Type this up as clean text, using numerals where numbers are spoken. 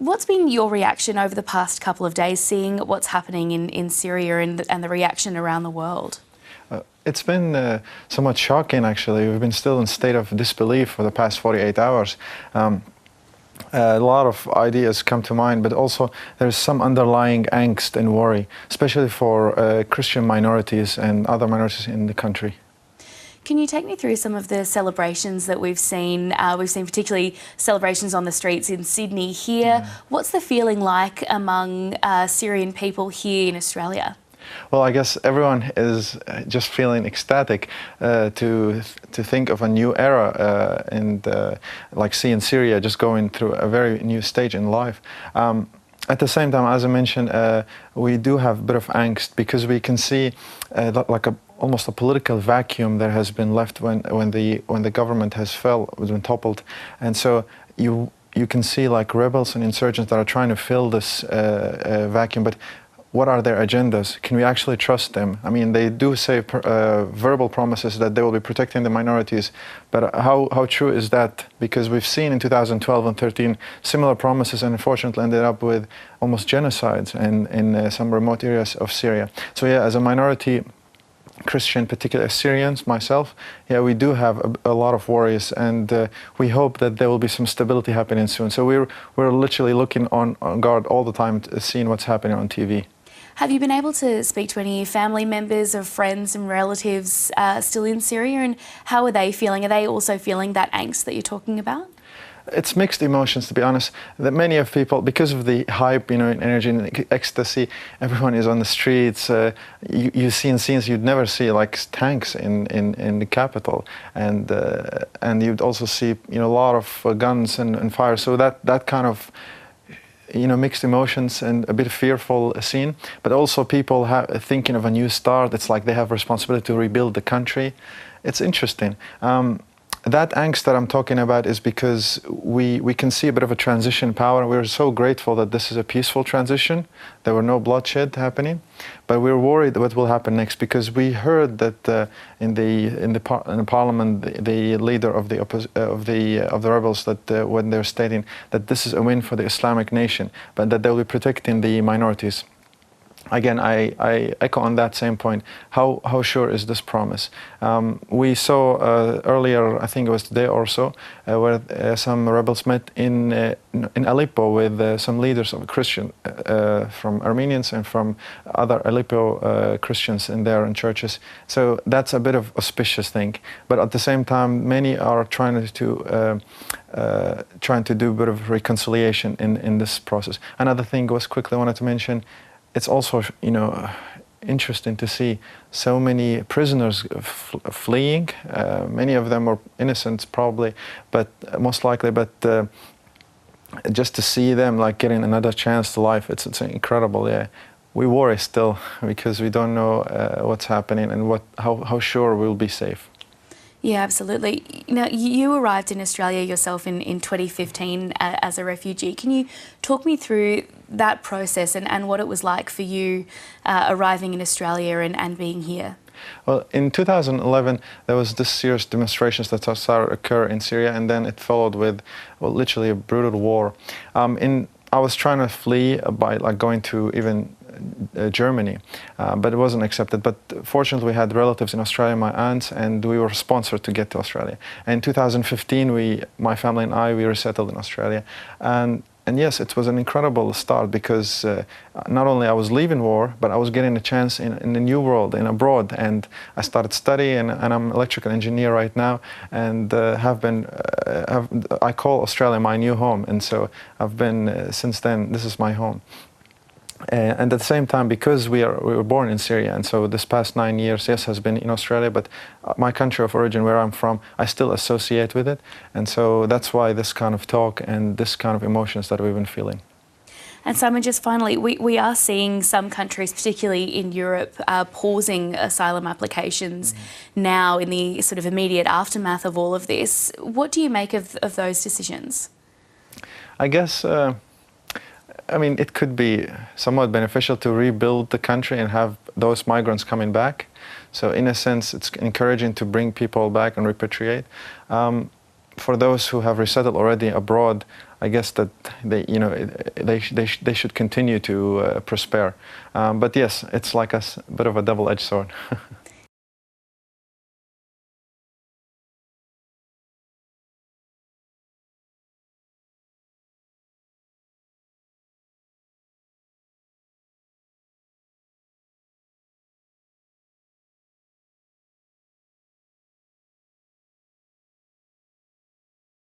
What's been your reaction over the past couple of days, seeing what's happening in Syria and the reaction around the world? It's been somewhat shocking, actually. We've been still in a state of disbelief for the past 48 hours. A lot of ideas come to mind, but also there's some underlying angst and worry, especially for Christian minorities and other minorities in the country. Can you take me through some of the celebrations that we've seen? We've seen particularly celebrations on the streets in Sydney here. What's the feeling like among Syrian people here in Australia? Well, I guess everyone is just feeling ecstatic to think of a new era and like seeing Syria just going through a very new stage in life. At the same time, as I mentioned, we do have a bit of angst because we can see like almost a political vacuum that has been left when the government has been toppled, and so you can see like rebels and insurgents that are trying to fill this vacuum, but what are their agendas? Can we actually trust them? I mean, they do say verbal promises that they will be protecting the minorities, but how true is that? Because we've seen in 2012 and 13 similar promises, and unfortunately ended up with almost genocides in some remote areas of Syria. So yeah, as a minority Christian, particularly Syrians, myself, yeah, we do have a lot of worries, and we hope that there will be some stability happening soon. So we're literally looking on guard all the time, seeing what's happening on TV. Have you been able to speak to any family members or friends and relatives still in Syria, and how are they feeling? Are they also feeling that angst that you're talking about? It's mixed emotions, to be honest. That many of people, because of the hype, and energy and ecstasy, everyone is on the streets. You see scenes you'd never see, like tanks in the capital, and you'd also see a lot of guns and fire. So that kind of mixed emotions and a bit fearful scene, but also people thinking of a new start. It's like they have responsibility to rebuild the country. It's interesting. That angst that I'm talking about is because we can see a bit of a transition power. We're so grateful that this is a peaceful transition. There were no bloodshed happening, but we're worried what will happen next, because we heard that in the parliament, the leader of the rebels, that when they're stating that this is a win for the Islamic nation, but that they'll be protecting the minorities. Again, I echo on that same point. How sure is this promise? We saw earlier, I think it was today or so, where some rebels met in Aleppo with some leaders of Christian, from Armenians and from other Aleppo Christians in there in churches. So that's a bit of auspicious thing. But at the same time, many are trying to do a bit of reconciliation in this process. Another thing was quickly wanted to mention. It's also, interesting to see so many prisoners fleeing. Many of them are innocent, probably, but most likely. But just to see them like getting another chance to life, it's incredible. Yeah, we worry still because we don't know what's happening and how sure we'll be safe. Yeah, absolutely. Now, you arrived in Australia yourself in 2015 as a refugee. Can you talk me through that process and what it was like for you arriving in Australia and being here? Well, in 2011, there was this serious demonstrations that started to occur in Syria, and then it followed with, well, literally a brutal war. I was trying to flee by going to even Germany, but it wasn't accepted. But fortunately, we had relatives in Australia, my aunts, and we were sponsored to get to Australia. And in 2015, my family and I, we resettled in Australia. And yes, it was an incredible start because not only I was leaving war, but I was getting a chance in the new world, in abroad. And I started studying, and I'm an electrical engineer right now, and I call Australia my new home. And so I've been, since then, this is my home. And at the same time, because we were born in Syria, and so this past 9 years, yes, has been in Australia, but my country of origin, where I'm from, I still associate with it. And so that's why this kind of talk and this kind of emotions that we've been feeling. And Simon, just finally, we are seeing some countries, particularly in Europe, pausing asylum applications now in the sort of immediate aftermath of all of this. What do you make of those decisions? I guess it could be somewhat beneficial to rebuild the country and have those migrants coming back. So in a sense, it's encouraging to bring people back and repatriate. For those who have resettled already abroad, I guess that they should continue to prosper. But yes, it's like a bit of a double-edged sword.